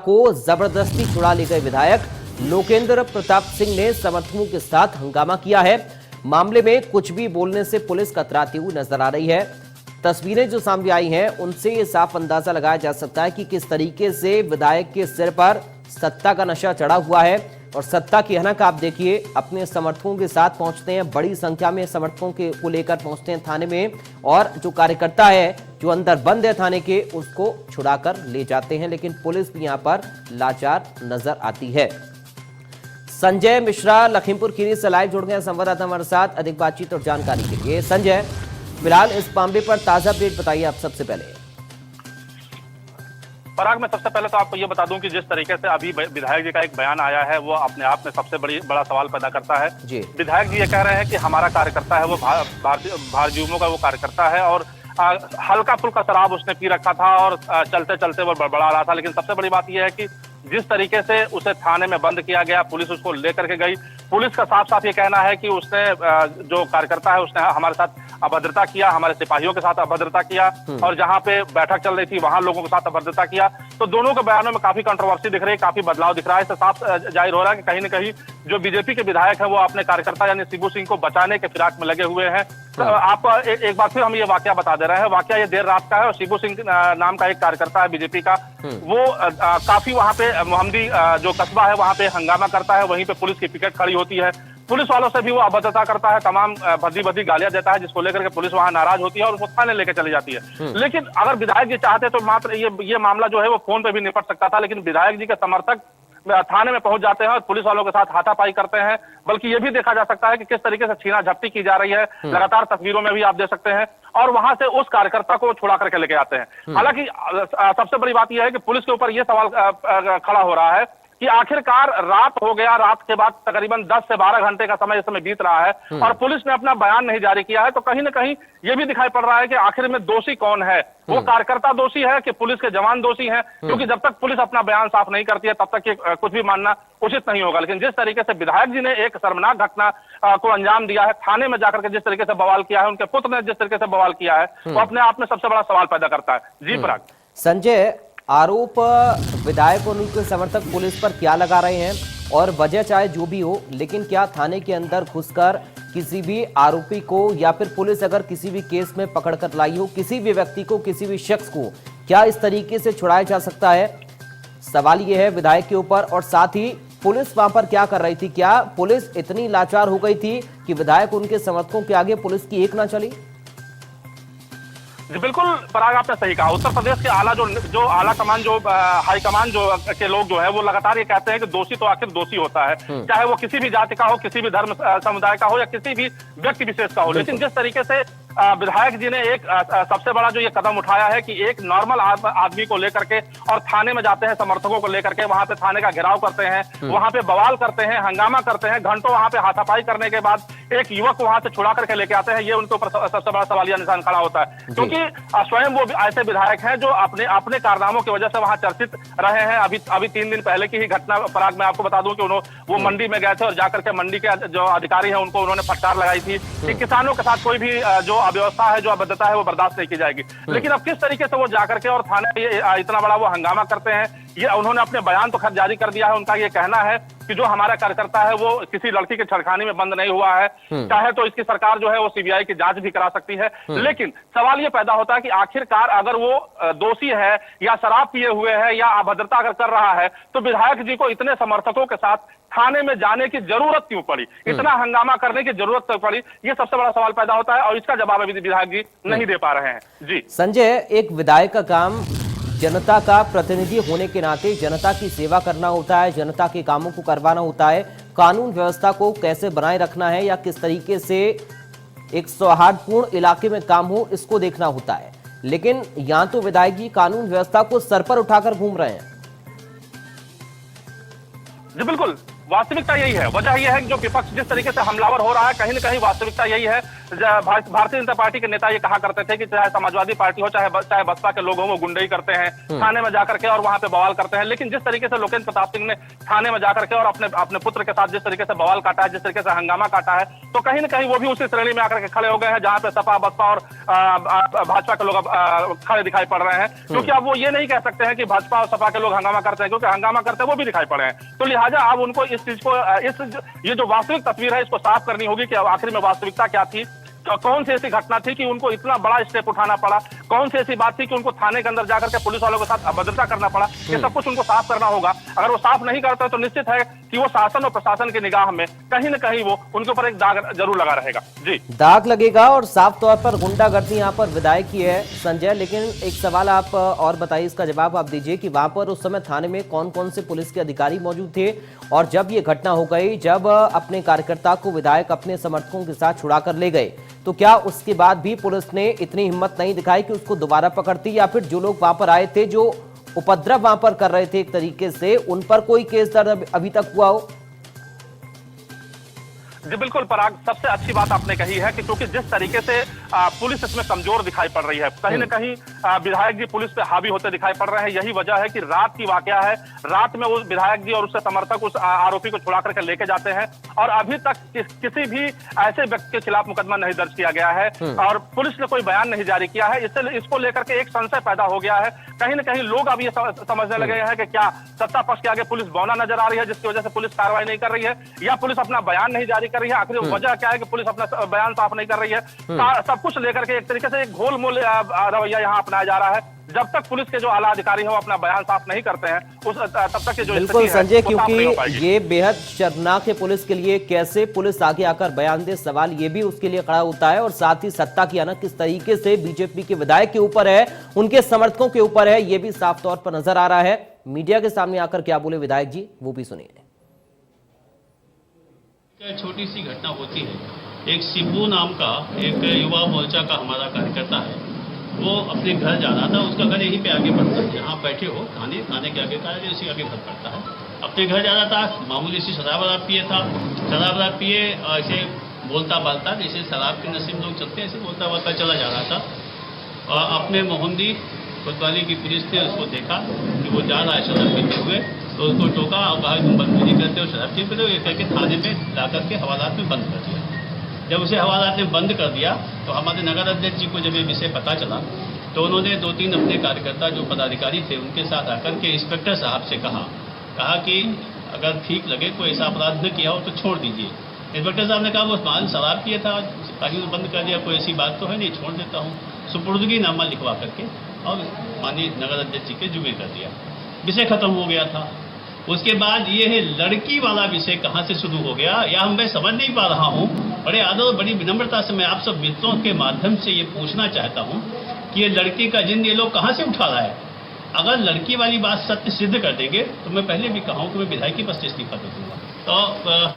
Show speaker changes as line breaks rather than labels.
को जबरदस्ती छुड़ा ले गए विधायक लोकेंद्र प्रताप सिंह ने समर्थकों के साथ हंगामा किया है। मामले में कुछ भी बोलने से पुलिस कतराती हुई नजर आ रही है। तस्वीरें जो सामने आई हैं उनसे ये साफ अंदाजा लगाया जा सकता है कि किस तरीके से विधायक के सिर पर सत्ता का नशा चढ़ा हुआ है और सत्ता की हनक आप देखिए अपने समर्थकों के साथ पहुंचते हैं, बड़ी संख्या में समर्थकों को लेकर पहुंचते हैं थाने में और जो कार्यकर्ता है जो अंदर बंद है थाने के उसको छुड़ाकर ले जाते हैं, लेकिन पुलिस भी यहां पर लाचार नजर आती है। संजय मिश्रा लखीमपुर खीरी से लाइव जुड़ गए हैं संवाददाता हमारे साथ अधिक बातचीत और जानकारी के लिए। संजय, फिलहाल इस मामले पर ताजा अपडेट बताइए आप सबसे पहले।
पराग, मैं सबसे पहले तो आपको ये बता दूं कि जिस तरीके से अभी विधायक जी का एक बयान आया है वो अपने आप में सबसे बड़ा सवाल पैदा करता है। विधायक जी ये कह रहे हैं कि हमारा कार्यकर्ता है वो भारतीयों का वो कार्यकर्ता है और हल्का फुल्का शराब उसने पी रखा था और चलते चलते वो बड़बड़ा रहा था। लेकिन सबसे बड़ी बात यह है कि जिस तरीके से उसे थाने में बंद किया गया, पुलिस उसको लेकर के गई। पुलिस का साफ साफ ये कहना है कि उसने जो कार्यकर्ता है उसने हमारे साथ अभद्रता किया, हमारे सिपाहियों के साथ अभद्रता किया और जहां पे बैठक चल रही थी वहां लोगों के साथ अभद्रता किया। तो दोनों के बयानों में काफी कंट्रोवर्सी दिख रही है, काफी बदलाव दिख रहा है। इससे साफ जाहिर हो रहा है कि कहीं न कहीं जो बीजेपी के विधायक है वो अपने कार्यकर्ता यानी शिबू सिंह को बचाने के फिराक में लगे हुए हैं। तो आपको एक बार फिर हम ये वाकया बता दे रहे हैं। वाकया ये देर रात का है और शिबू सिंह नाम का एक कार्यकर्ता है बीजेपी का, वो काफी वहां पे मोहम्मदी जो कस्बा है वहां पे हंगामा करता है। वहीं पे पुलिस की पिकेट खड़ी होती है, पुलिस वालों से भी वो अभद्रता करता है, तमाम भद्दी गालियां देता है, जिसको लेकर के पुलिस वहां नाराज होती है और उसको थाने लेकर चली जाती है। लेकिन अगर विधायक जी चाहते तो मात्र ये मामला जो है वो फोन पे भी निपट सकता था, लेकिन विधायक जी के समर्थक थाने में पहुंच जाते हैं और पुलिस वालों के साथ हाथापाई करते हैं। बल्कि ये भी देखा जा सकता है कि किस तरीके से छीना झपटी की जा रही है, लगातार तस्वीरों में भी आप देख सकते हैं। और वहां से उस कार्यकर्ता को छुड़ा करके लेके आते हैं। हालांकि सबसे बड़ी बात यह है कि पुलिस के ऊपर यह सवाल खड़ा हो रहा है कि आखिरकार रात हो गया, रात के बाद तकरीबन 10 से 12 घंटे का समय इस समय बीत रहा है और पुलिस ने अपना बयान नहीं जारी किया है। तो कहीं ना कहीं ये भी दिखाई पड़ रहा है कि आखिर में दोषी कौन है, वो कार्यकर्ता दोषी है कि पुलिस के जवान दोषी हैं? क्योंकि जब तक पुलिस अपना बयान साफ नहीं करती है तब तक ये कुछ भी मानना उचित नहीं होगा। लेकिन जिस तरीके से विधायक जी ने एक शर्मनाक घटना को अंजाम दिया है, थाने में जाकर के जिस तरीके से बवाल किया है, उनके पुत्र ने जिस तरीके से बवाल किया है, वो अपने आप में सबसे बड़ा सवाल पैदा करता है। जी पराग।
संजय, आरोप विधायक और उनके समर्थक पुलिस पर क्या लगा रहे हैं और वजह चाहे जो भी हो, लेकिन क्या थाने के अंदर घुसकर किसी भी आरोपी को या फिर पुलिस अगर किसी भी केस में पकड़ कर लाई हो किसी भी व्यक्ति को, किसी भी शख्स को, क्या इस तरीके से छुड़ाया जा सकता है? सवाल यह है विधायक के ऊपर। और साथ ही पुलिस वहां पर क्या कर रही थी? क्या पुलिस इतनी लाचार हो गई थी कि विधायक उनके समर्थकों के आगे पुलिस की एक ना चली?
जी बिल्कुल पराग, आपने सही कहा। उत्तर प्रदेश के जो आला कमान, जो हाईकमान जो के लोग जो है वो लगातार ये कहते हैं कि दोषी तो आखिर दोषी होता है, चाहे वो किसी भी जाति का हो, किसी भी धर्म समुदाय का हो या किसी भी व्यक्ति विशेष का हो। लेकिन जिस तरीके से विधायक जी ने एक सबसे बड़ा जो ये कदम उठाया है कि एक नॉर्मल आदमी को लेकर के और थाने में जाते हैं, समर्थकों को लेकर के वहां पे थाने का घेराव करते हैं, वहां पे बवाल करते हैं, हंगामा करते हैं, घंटों वहां पे हाथापाई करने के बाद एक युवक को वहां से छुड़ा करके लेके आते हैं। ये उनके ऊपर सबसे बड़ा सवालिया निशान खड़ा होता है, क्योंकि स्वयं वो ऐसे विधायक हैं जो अपने कारनामों की वजह से वहां चर्चित रहे हैं। अभी 3 दिन पहले की ही घटना पराग में आपको बता दूं कि वो मंडी में गए थे और जाकर के मंडी के जो अधिकारी हैं उनको उन्होंने फटकार लगाई थी कि किसानों के साथ कोई भी जो अव्यवस्था है, जो अभद्रता है वो बर्दाश्त नहीं की जाएगी। लेकिन अब किस तरीके से वो जाकर के और थाने इतना बड़ा वो हंगामा करते हैं, ये उन्होंने अपने बयान तो खैर जारी कर दिया है। उनका ये कहना है कि जो हमारा कार्यकर्ता है वो किसी लड़की के छड़खाने में बंद नहीं हुआ है, चाहे तो इसकी सरकार जो है वो सीबीआई की जांच भी करा सकती है। लेकिन सवाल ये पैदा होता है कि आखिरकार अगर वो दोषी है या शराब पिए हुए है या अभद्रता अगर कर रहा है तो विधायक जी को इतने समर्थकों के साथ थाने में जाने की जरूरत क्यों पड़ी, इतना हंगामा करने की जरूरत क्यों पड़ी? ये सबसे बड़ा सवाल पैदा होता है और इसका जवाब अभी विधायक जी नहीं दे पा रहे हैं। जी
संजय, एक विधायक का काम जनता का प्रतिनिधि होने के नाते जनता की सेवा करना होता है, जनता के कामों को करवाना होता है, कानून व्यवस्था को कैसे बनाए रखना है या किस तरीके से एक सौहार्दपूर्ण इलाके में काम हो इसको देखना होता है। लेकिन यहां तो विधायक जी कानून व्यवस्था को सर पर उठाकर घूम रहे हैं।
जी बिल्कुल, वास्तविकता यही है। वजह यह है कि जो विपक्ष जिस तरीके से हमलावर हो रहा है, कहीं ना कहीं वास्तविकता यही है भारतीय जनता पार्टी के नेता ये कहा करते थे कि चाहे समाजवादी पार्टी हो चाहे बसपा के लोग हो, वो गुंडई करते हैं थाने में जाकर के और वहां पे बवाल करते हैं। लेकिन जिस तरीके से लोकेंद्र प्रताप सिंह ने थाने में जाकर के और अपने पुत्र के साथ जिस तरीके से बवाल काटा है, जिस तरीके से हंगामा काटा है, तो कहीं ना कहीं वो भी उसी श्रेणी में आकर के खड़े हो गए हैं जहां पे सपा बसपा और भाजपा के लोग खड़े दिखाई पड़ रहे हैं। क्योंकि अब वो ये नहीं कह सकते हैं कि भाजपा और सपा के लोग हंगामा करते हैं, क्योंकि हंगामा करते हैं वो भी दिखाई पड़े हैं। तो लिहाजा अब उनको इस चीज को ये जो वास्तविक तस्वीर है इसको साफ करनी होगी कि आखिर में वास्तविकता क्या थी, कौन सी ऐसी घटना थी कि उनको इतना बड़ा स्टेप उठाना पड़ा, कौन सी ऐसी बात थी कि उनको थाने के अंदर जाकर के पुलिस वालों के साथ अभद्रता करना पड़ा। ये सब कुछ उनको साफ करना होगा। अगर वो साफ नहीं करते तो निश्चित है कि वो शासन और प्रशासन की निगाह में कहीं ना कहीं वो उनके ऊपर एक दाग जरूर लगा रहेगा। जी,
दाग लगेगा और साफ तौर पर गुंडागर्दी यहाँ पर विधायक की है संजय। लेकिन एक सवाल आप और बताइए, इसका जवाब आप दीजिए कि वहां पर उस समय थाने में कौन कौन से पुलिस के अधिकारी मौजूद थे, और जब ये घटना हो गई, जब अपने कार्यकर्ता को विधायक अपने समर्थकों के साथ छुड़ा कर ले गए, तो क्या उसके बाद भी पुलिस ने इतनी हिम्मत नहीं दिखाई कि उसको दोबारा पकड़ती, या फिर जो लोग वहां पर आए थे, जो उपद्रव वहां पर कर रहे थे एक तरीके से, उन पर कोई केस दर्ज अभी तक हुआ हो?
जी बिल्कुल पराग, सबसे अच्छी बात आपने कही है कि क्योंकि जिस तरीके से पुलिस इसमें कमजोर दिखाई पड़ रही है, कहीं न कहीं विधायक जी पुलिस पे हावी होते दिखाई पड़ रहे हैं। यही वजह है कि रात की वाकया है, रात में उस विधायक जी और उसके समर्थक उस आरोपी को छुड़ा करके लेके जाते हैं और अभी तक किसी भी ऐसे व्यक्ति के खिलाफ मुकदमा नहीं दर्ज किया गया है और पुलिस ने कोई बयान नहीं जारी किया है। इसको लेकर के एक संशय पैदा हो गया है। कहीं न कहीं लोग अब ये समझने लगे हैं कि क्या सत्ता पक्ष के आगे पुलिस बौना नजर आ रही है, जिसकी वजह से पुलिस कार्रवाई नहीं कर रही है, या पुलिस अपना बयान नहीं जारी कर रही है। आखिर वजह क्या है कि पुलिस अपना बयान साफ नहीं कर रही है। सब कुछ लेकर के एक तरीके से एक घोलमोल रवैया यहाँ अपनाया जा रहा है। जब तक पुलिस के जो आला अधिकारी हो अपना बयान साफ नहीं करते हैं, तब तक जो
बिल्कुल संजय, क्योंकि ये बेहद शर्मनाक है पुलिस के लिए। कैसे पुलिस आगे आकर बयान दे, सवाल ये भी उसके लिए खड़ा होता है। और साथ ही सत्ता की अनक किस तरीके से बीजेपी के विधायक के ऊपर है, उनके समर्थकों के ऊपर है, ये भी साफ तौर पर नजर आ रहा है। मीडिया के सामने आकर क्या बोले विधायक जी, वो भी सुनिए।
छोटी सी घटना होती है। एक शिबू नाम का एक युवा मोर्चा का हमारा कार्यकर्ता है, वो अपने घर जाना था, उसका घर यहीं पे आगे पड़ता है, यहाँ बैठे हो थाने के आगे कार्यालय उसी आगे घर पड़ता है। अपने घर जाना था, मामूली सी शराब पिए था, शराब पिए ऐसे बोलता बालता, जैसे शराब के नशे में लोग चलते हैं, ऐसे बोलता बालता चला जा रहा था। और अपने मोहम्मदी कोतवाली की पुलिस ने उसको देखा कि वो जा रहा है शराब पीते हुए, तो उसको टोका और कहा तुम बदतमीजी करते हो, शराब पीते हो, ये करके थाने में ला करके हवालात में बंद कर दिया। जब उसे हवालात ने बंद कर दिया तो हमारे नगर अध्यक्ष जी को जब ये विषय पता चला तो उन्होंने 2-3 अपने कार्यकर्ता जो पदाधिकारी थे उनके साथ आकर के इंस्पेक्टर साहब से कहा कि अगर ठीक लगे कोई ऐसा अपराध न किया हो तो छोड़ दीजिए। इंस्पेक्टर साहब ने कहा वो मान शराब किया था, सिपाही ने बंद कर दिया, कोई ऐसी बात तो है नहीं, छोड़ देता हूँ। सुपुर्दगी नामा लिखवा करके और माननीय नगर अध्यक्ष जी के जुमे कर दिया, विषय खत्म हो गया था। उसके बाद ये है लड़की वाला विषय कहाँ से शुरू हो गया, या मैं समझ नहीं पा रहा हूँ। बड़े आदर बड़ी विनम्रता से मैं आप सब मित्रों के माध्यम से ये पूछना चाहता हूँ कि ये लड़की का जिन ये लोग कहाँ से उठा रहा है। अगर लड़की वाली बात सत्य सिद्ध कर देंगे तो मैं पहले भी कहा हूँ कि मैं विधायकी पर से इस्तीफा दे दूंगा। तो